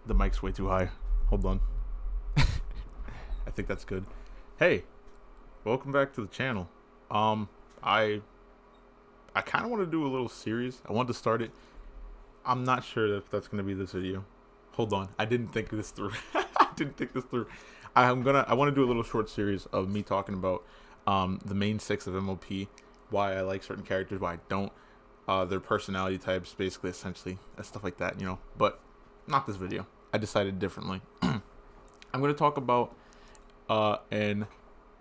The mic's way too high. Hold on. I think that's good. Hey, welcome back to the channel. Um, I I kind of want to do a little series. I want to start it. I'm not sure if that's gonna be this video. Hold on. I didn't think this through. I didn't think this through. I want to do a little short series of me talking about the main six of MOP, why I like certain characters, why I don't, their personality types, basically, essentially, and stuff like that. But not this video. I decided differently. I'm gonna talk about an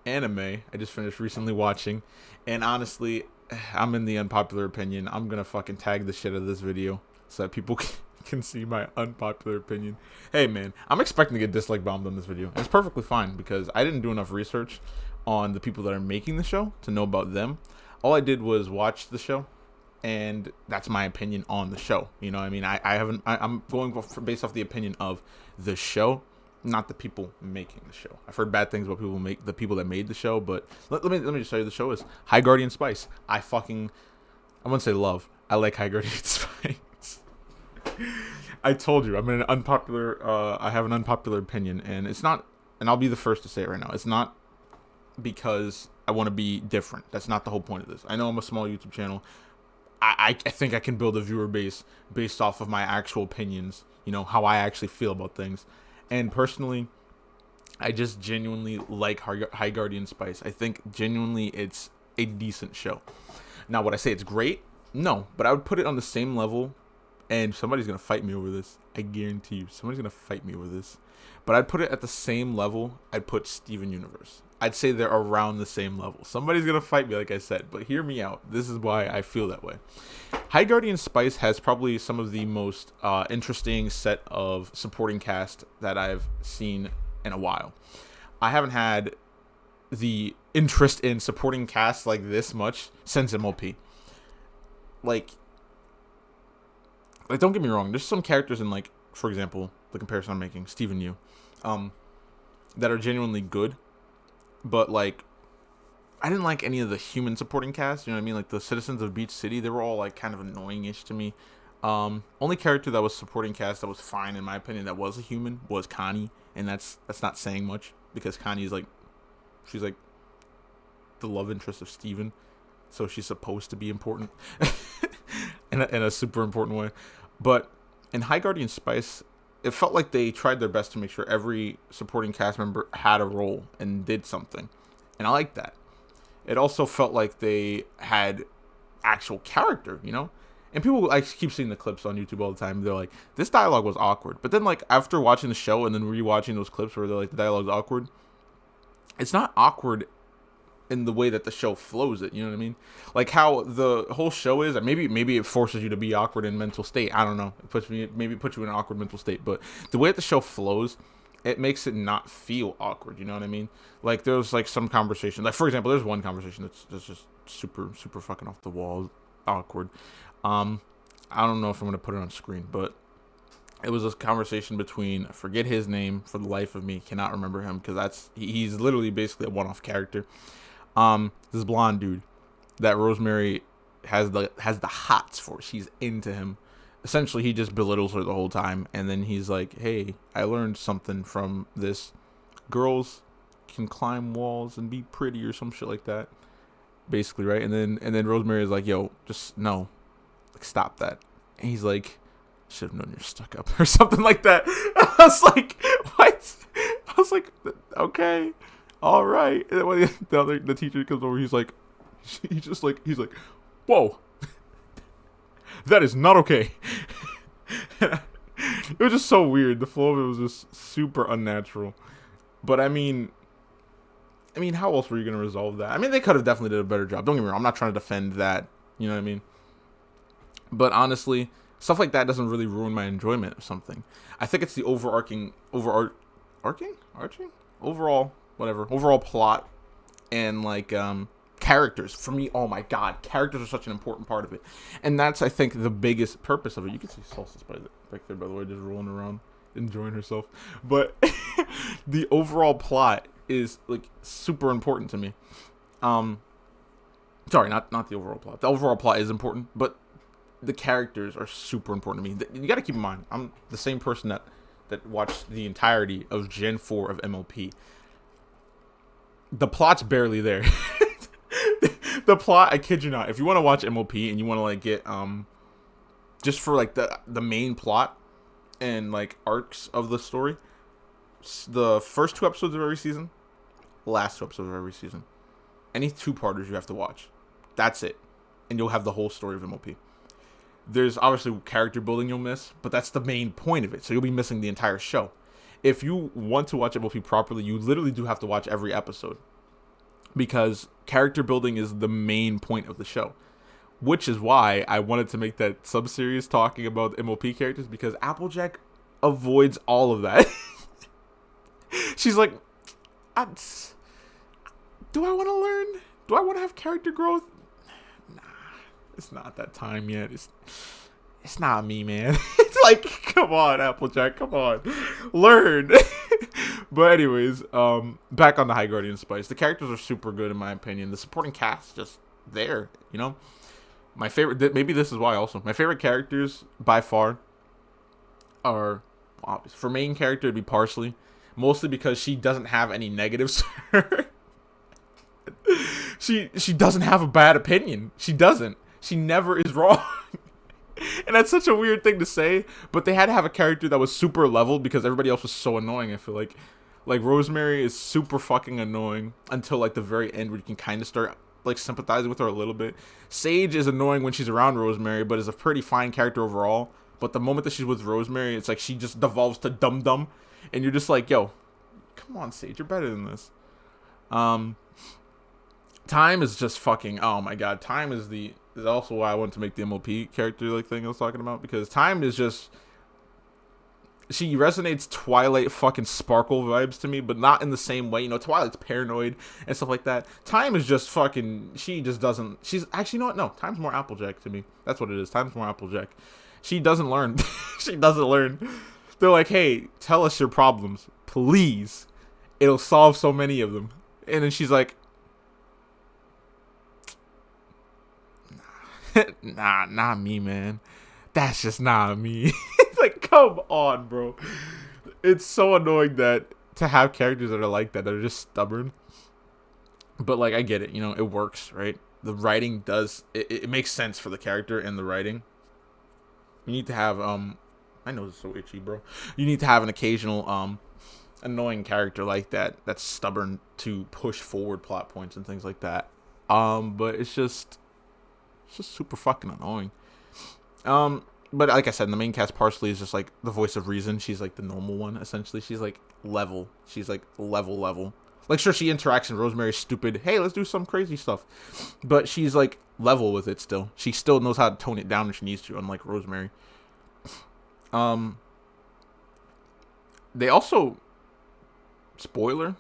anime I just finished recently watching, and honestly, I'm in the unpopular opinion. I'm gonna fucking tag the shit out of this video so that people can see my unpopular opinion. Hey man, I'm expecting to get dislike bombed on this video. And it's perfectly fine because I didn't do enough research on the people that are making the show to know about them. All I did was watch the show, and that's my opinion on the show. You know what I mean? I'm going based off the opinion of the show, not the people making the show. I've heard bad things about the people that made the show, but let me just tell you, the show is High Guardian Spice. I wouldn't say love. I like High Guardian Spice. I told you I have an unpopular opinion, and it's not, and I'll be the first to say it right now. It's not because I want to be different. That's not the whole point of this. I know I'm a small YouTube channel. I think I can build a viewer base based off of my actual opinions, how I actually feel about things. And personally, I just genuinely like High Guardian Spice. I think genuinely it's a decent show. Now, would I say it's great? No, but I would put it on the same level, and somebody's going to fight me over this. I guarantee you, somebody's going to fight me over this. But I'd put it at the same level I'd put Steven Universe. I'd say they're around the same level. Somebody's going to fight me, like I said, but hear me out. This is why I feel that way. High Guardian Spice has probably some of the most interesting set of supporting cast that I've seen in a while. I haven't had the interest in supporting cast like this much since MOP. Like don't get me wrong. There's some characters in, like, for example, the comparison I'm making, Steven Yu, that are genuinely good. But, like, I didn't like any of the human supporting cast. You know what I mean? Like, the citizens of Beach City, they were all, like, kind of annoying-ish to me. Only character that was supporting cast that was fine, in my opinion, that was a human was Connie. And that's not saying much, because Connie's, like, she's, like, the love interest of Steven. So she's supposed to be important in a super important way. But in High Guardian Spice, it felt like they tried their best to make sure every supporting cast member had a role and did something. And I like that. It also felt like they had actual character, And people, I keep seeing the clips on YouTube all the time. They're like, this dialogue was awkward. But then, like, after watching the show and then rewatching those clips where they're like, the dialogue's awkward, it's not awkward in the way that the show flows it, you know what I mean? Like how the whole show is, maybe it forces you to be awkward in mental state. I don't know. Maybe it puts you in an awkward mental state, but the way that the show flows, it makes it not feel awkward, you know what I mean? Like there's like some conversation, like for example, there's one conversation that's just super fucking off the wall awkward. I don't know if I'm going to put it on screen, but it was a conversation between, I forget his name for the life of me, cannot remember him because he's literally basically a one-off character. This blonde dude that Rosemary has the hots for. She's into him. Essentially, he just belittles her the whole time, and then he's like, "Hey, I learned something from this. Girls can climb walls and be pretty, or some shit like that." Basically, right? And then Rosemary is like, "Yo, just no, like stop that." And he's like, "Should have known you're stuck up," or something like that. I was like, "What?" I was like, "Okay." All right. And then when the teacher comes over, he's like, "Whoa, that is not okay." It was just so weird. The flow of it was just super unnatural. But I mean, how else were you gonna resolve that? I mean, they could have definitely did a better job. Don't get me wrong. I'm not trying to defend that. You know what I mean? But honestly, stuff like that doesn't really ruin my enjoyment of something. I think it's the overall plot and like characters. For me, oh my god, characters are such an important part of it, and that's, I think, the biggest purpose of it. You can see Salsa Spice back there, by the way, just rolling around enjoying herself. But the overall plot is like super important to me. Sorry, not the overall plot. The overall plot is important, but the characters are super important to me. You got to keep in mind, I'm the same person that that watched the entirety of Gen 4 of MLP. The plot's barely there. The plot, I kid you not. If you want to watch MLP and you want to like get just for like the main plot and like arcs of the story, the first 2 episodes of every season, last 2 episodes of every season, any 2-parters you have to watch. That's it, and you'll have the whole story of MLP. There's obviously character building you'll miss, but that's the main point of it. So you'll be missing the entire show. If you want to watch MLP properly, you literally do have to watch every episode, because character building is the main point of the show. Which is why I wanted to make that sub-series talking about MLP characters, because Applejack avoids all of that. She's like, do I want to learn? Do I want to have character growth? Nah, it's not that time yet. It's not me, man. It's like, come on, Applejack, come on, learn. But anyways, back on the High Guardian Spice. The characters are super good in my opinion. The supporting cast just there, you know. My favorite, maybe this is why also, my favorite characters by far are, obvious. For main character, it'd be Parsley. Mostly because she doesn't have any negatives. She doesn't have a bad opinion. She doesn't. She never is wrong. And that's such a weird thing to say, but they had to have a character that was super leveled because everybody else was so annoying. I feel like Rosemary is super fucking annoying until like the very end, where you can kind of start like sympathizing with her a little bit. Sage is annoying when she's around Rosemary, but is a pretty fine character overall. But the moment that she's with Rosemary, it's like she just devolves to dumb, and you're just like, yo, come on, Sage, you're better than this. Time is just fucking, oh my god, Time is also why I wanted to make the MLP character like thing I was talking about, because Time is just, she resonates Twilight fucking Sparkle vibes to me, but not in the same way. You know, Twilight's paranoid and stuff like that. Time is just fucking, she just doesn't, she's actually, you know what, no, Time's more Applejack to me. That's what it is. Time's more Applejack. She doesn't learn. She doesn't learn. They're like, hey, tell us your problems, please. It'll solve so many of them. And then she's like, nah, not me, man. That's just not me. It's like, come on, bro. It's so annoying that to have characters that are like that are just stubborn. But like, I get it, you know, it works, right? The writing does, it makes sense for the character and the writing. You need to have, I know it's so itchy, bro. You need to have an occasional, annoying character like that that's stubborn to push forward plot points and things like that. But it's just super fucking annoying. But like I said, the main cast, Parsley, is just like the voice of reason. She's like the normal one, essentially. She's like level. She's like level. Like, sure, she interacts and Rosemary's stupid. Hey, let's do some crazy stuff. But she's like level with it still. She still knows how to tone it down if she needs to, unlike Rosemary. They also, spoiler,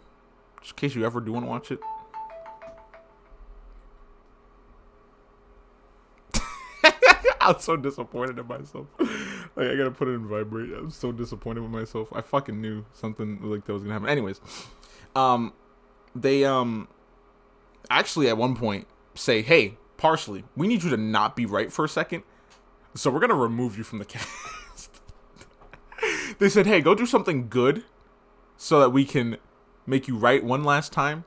just in case you ever do want to watch it. I'm so disappointed in myself. Like, I gotta put it in vibrate. I'm so disappointed with myself. I fucking knew something like that was gonna happen. Anyways, they actually at one point say, "Hey, Parsley, we need you to not be right for a second, so we're gonna remove you from the cast." They said, "Hey, go do something good, so that we can make you right one last time.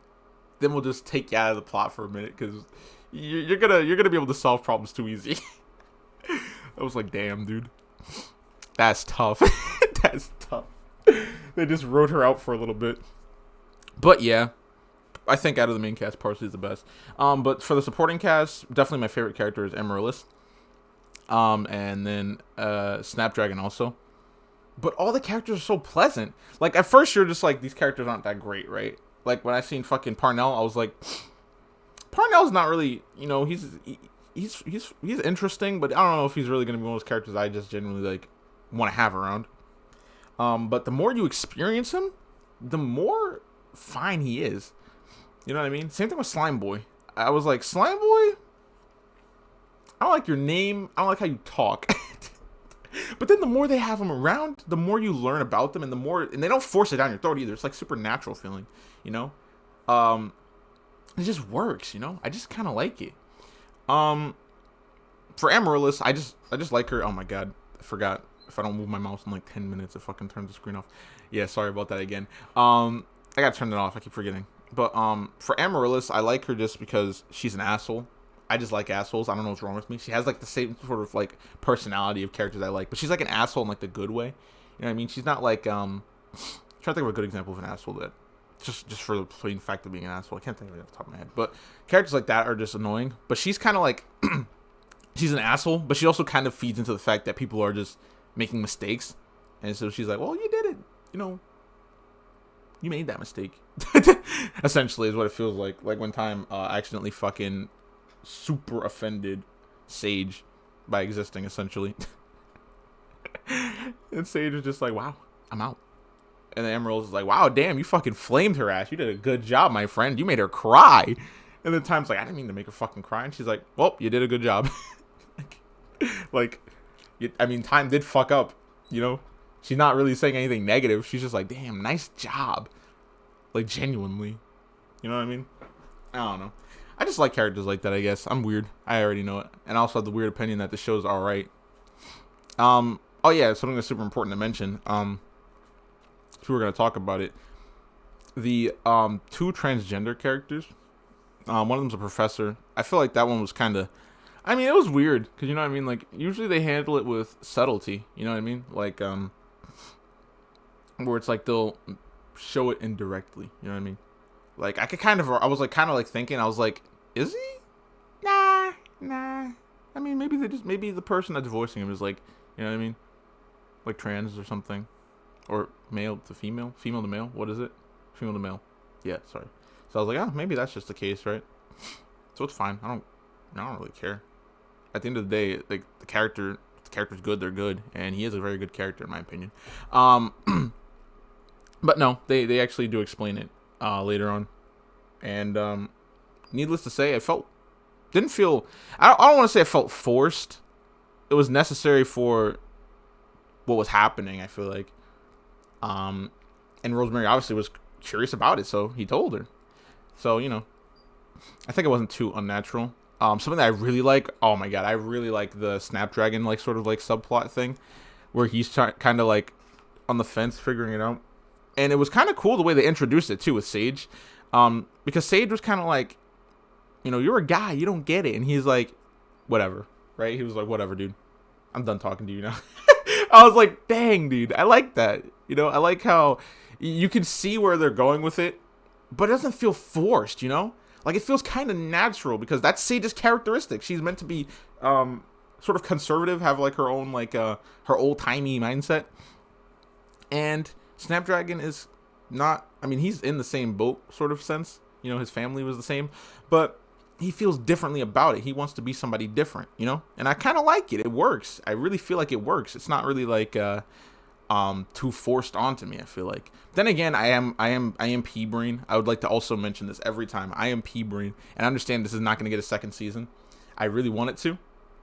Then we'll just take you out of the plot for a minute, because you're gonna be able to solve problems too easy." I was like, damn, dude. That's tough. That's tough. They just wrote her out for a little bit. But yeah, I think out of the main cast, Parsley is the best. But for the supporting cast, definitely my favorite character is Amaryllis. And then Snapdragon also. But all the characters are so pleasant. Like, at first you're just like, these characters aren't that great, right? Like, when I seen fucking Parnell, I was like, Parnell's not really, you know, he's interesting, but I don't know if he's really going to be one of those characters I just genuinely, like, want to have around. But the more you experience him, the more fine he is. You know what I mean? Same thing with Slime Boy. I was like, Slime Boy? I don't like your name. I don't like how you talk. But then the more they have him around, the more you learn about them, and and they don't force it down your throat either. It's like super natural feeling, you know? It just works, you know? I just kind of like it. For Amaryllis, I just like her. Oh my god, I forgot. if I don't move my mouse in like 10 minutes, it fucking turns the screen off. Yeah, sorry about that again. I gotta turn it off. I keep forgetting. But for Amaryllis, I like her just because she's an asshole. I just like assholes. I don't know what's wrong with me. She has like the same sort of like personality of characters I like, but she's like an asshole in like the good way. You know what I mean? She's not like I'm trying to think of a good example of an asshole that just for the plain fact of being an asshole. I can't think of it off the top of my head. But characters like that are just annoying. But she's kind of like she's an asshole, but she also kind of feeds into the fact that people are just making mistakes, and so she's like, "Well, you did it. You know, you made that mistake." Essentially, is what it feels like. Like one time, I accidentally fucking super offended Sage by existing, essentially. And Sage is just like, "Wow, I'm out." And then Emerald is like, "Wow, damn, you fucking flamed her ass. You did a good job, my friend. You made her cry." And then Time's like, "I didn't mean to make her fucking cry." And she's like, "Well, you did a good job." like, I mean, Time did fuck up, you know? She's not really saying anything negative. She's just like, "Damn, nice job." Like, genuinely. You know what I mean? I don't know. I just like characters like that, I guess. I'm weird. I already know it. And I also have the weird opinion that the show's alright. Oh yeah, something that's super important to mention. If we were gonna talk about it. The two transgender characters. One of them's a professor. I feel like that one was kind of, I mean, it was weird because you know what I mean. Like usually they handle it with subtlety. You know what I mean? Like where it's like they'll show it indirectly. You know what I mean? Like I was like kind of like thinking. I was like, is he? Nah. I mean, maybe the person that's voicing him is like, you know what I mean? Like trans or something, or male to female, female to male. What is it? Female to male. Yeah, sorry. So I was like, oh, maybe that's just the case, right? So it's fine. I don't really care. At the end of the day, like the character's good. They're good, and he is a very good character in my opinion. But no, they actually do explain it later on, and needless to say, I didn't feel. I don't want to say I felt forced. It was necessary for what was happening. I feel like, and Rosemary obviously was curious about it, so he told her. So, you know, I think it wasn't too unnatural. Something that I really like, oh my god, I really like the Snapdragon, like, sort of, like, subplot thing, where he's kind of, like, on the fence figuring it out. And it was kind of cool the way they introduced it, too, with Sage. Because Sage was kind of like, you know, you're a guy, you don't get it. And he's like, whatever, right? He was like, whatever, dude. I'm done talking to you now. I was like, dang, dude, I like that. You know, I like how you can see where they're going with it, but it doesn't feel forced, you know? Like, it feels kind of natural because that's Sage's characteristic. She's meant to be sort of conservative, have, like, her own, like, her old-timey mindset. And Snapdragon is not, I mean, he's in the same boat, sort of sense. You know, his family was the same. But he feels differently about it. He wants to be somebody different, you know? And I kind of like it. It works. I really feel like it works. It's not really, like, too forced onto me, I feel like. Then again, I am P-Brain. I would like to also mention this every time. I am P-Brain, and I understand this is not going to get a second season. I really want it to,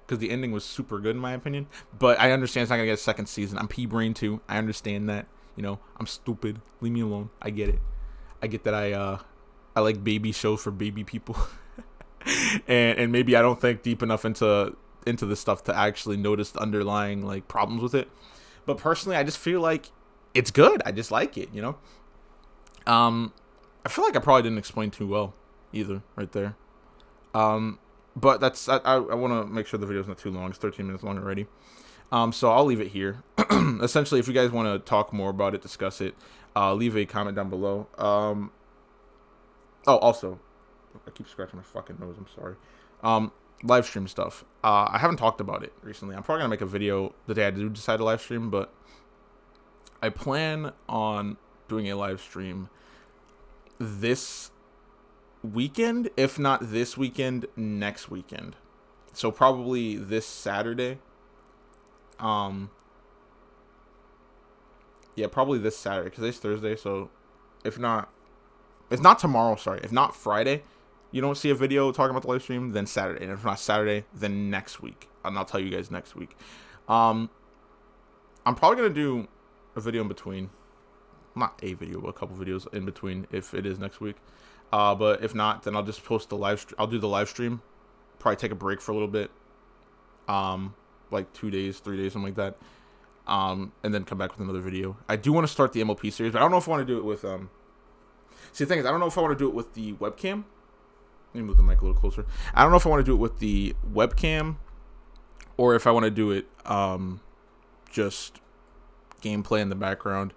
because the ending was super good in my opinion. But I understand it's not going to get a second season. I'm P-Brain too. I understand that. You know, I'm stupid. Leave me alone. I get it. I get that I like baby shows for baby people. and maybe I don't think deep enough into this stuff to actually notice the underlying, like, problems with it. But personally, I just feel like it's good. I just like it, you know? I feel like I probably didn't explain too well either right there. But that's, I want to make sure the video's not too long. It's 13 minutes long already. So I'll leave it here. Essentially, if you guys want to talk more about it, discuss it, leave a comment down below. Oh, also, I keep scratching my fucking nose. I'm sorry. Live stream stuff. I haven't talked about it recently. I'm probably gonna make a video the day I do decide to live stream, but I plan on doing a live stream this weekend, if not this weekend, next weekend. So probably this Saturday. Yeah, probably this Saturday because it's Thursday. So if not tomorrow, sorry, if not Friday, you don't see a video talking about the live stream, then Saturday. And if not Saturday, then next week. And I'll tell you guys next week. I'm probably going to do a video in between. Not a video, but a couple videos in between if it is next week. But if not, then I'll just post the live stream. I'll do the live stream. Probably take a break for a little bit. Like 2 days, 3 days, something like that. and then come back with another video. I do want to start the MLP series, but I don't know if I want to do it with See, the thing is, I don't know if I want to do it with the webcam. Let me move the mic a little closer. I don't know if I want to do it with the webcam, or if I want to do it just gameplay in the background,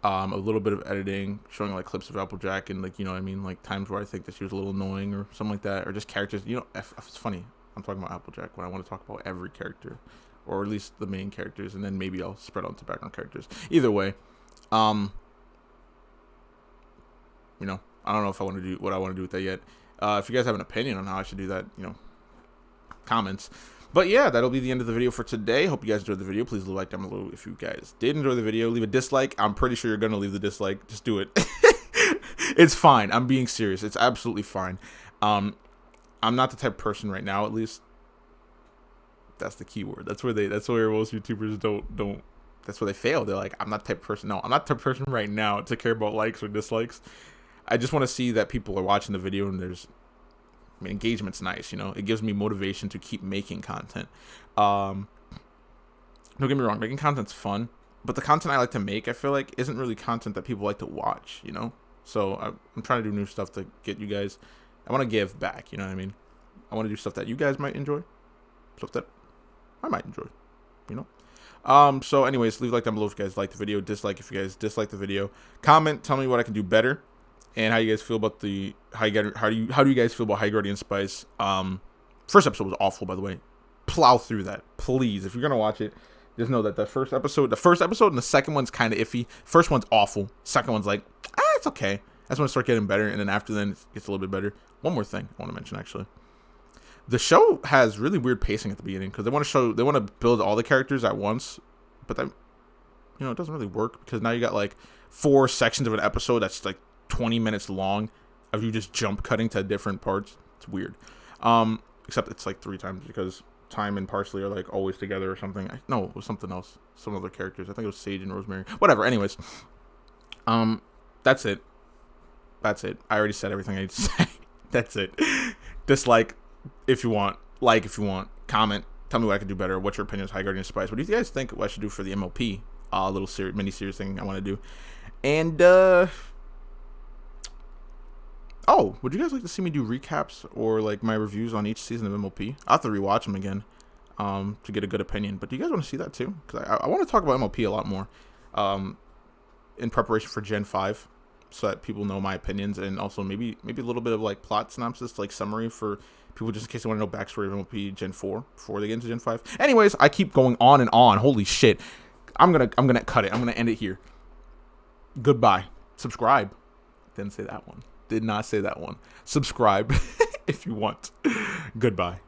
a little bit of editing, showing like clips of Applejack and like, you know what I mean, like times where I think that she was a little annoying or something like that, or just characters. You know, it's funny. I'm talking about Applejack when I want to talk about every character, or at least the main characters, and then maybe I'll spread onto background characters. Either way, you know, I don't know if I want to do what I want to do with that yet. If you guys have an opinion on how I should do that, you know, comments. But yeah, that'll be the end of the video for today. Hope you guys enjoyed the video. Please leave a like down below if you guys did enjoy the video. Leave a dislike. I'm pretty sure you're going to leave the dislike. Just do it. It's fine. I'm being serious. It's absolutely fine. I'm not the type of person right now, at least. That's the key word. That's where most YouTubers don't. That's where they fail. They're like, I'm not the type of person. No, I'm not the type of person right now to care about likes or dislikes. I just want to see that people are watching the video and engagement's nice, you know. It gives me motivation to keep making content. Don't get me wrong, making content's fun, but the content I like to make, I feel like, isn't really content that people like to watch, you know. So I'm trying to do new stuff to get you guys. I want to give back, you know what I mean. I want to do stuff that you guys might enjoy, stuff that I might enjoy, you know. So anyways, leave a like down below if you guys like the video, dislike if you guys dislike the video, comment, tell me what I can do better, and how you guys feel about how do you guys feel about High Guardian Spice. First episode was awful, by the way. Plow through that, please. If you're gonna watch it, just know that the first episode and the second one's kind of iffy. First one's awful. Second one's like, it's okay. That's when it starts getting better, and then after then it gets a little bit better. One more thing I want to mention, actually. The show has really weird pacing at the beginning because they want to build all the characters at once, but that, you know, it doesn't really work because now you got like 4 sections of an episode that's like 20 minutes long of you just jump cutting to different parts. It's weird. Except it's like 3 times because Time and Parsley are like always together or something. No, it was something else. Some other characters. I think it was Sage and Rosemary. Whatever. Anyways, that's it. That's it. I already said everything I need to say. That's it. Dislike if you want. Like if you want. Comment. Tell me what I can do better. What's your opinion of High Guardian Spice? What do you guys think I should do for the MLP? Little mini series thing I want to do. And oh, would you guys like to see me do recaps or like my reviews on each season of MLP? I'll have to rewatch them again to get a good opinion. But do you guys want to see that too? Because I want to talk about MLP a lot more in preparation for Gen 5, so that people know my opinions, and also maybe a little bit of like plot synopsis, like summary for people just in case they want to know backstory of MLP Gen 4 before they get into Gen 5. Anyways, I keep going on and on. Holy shit. I'm gonna cut it. I'm gonna end it here. Goodbye. Subscribe. Didn't say that one. Did not say that one. Subscribe if you want. Goodbye.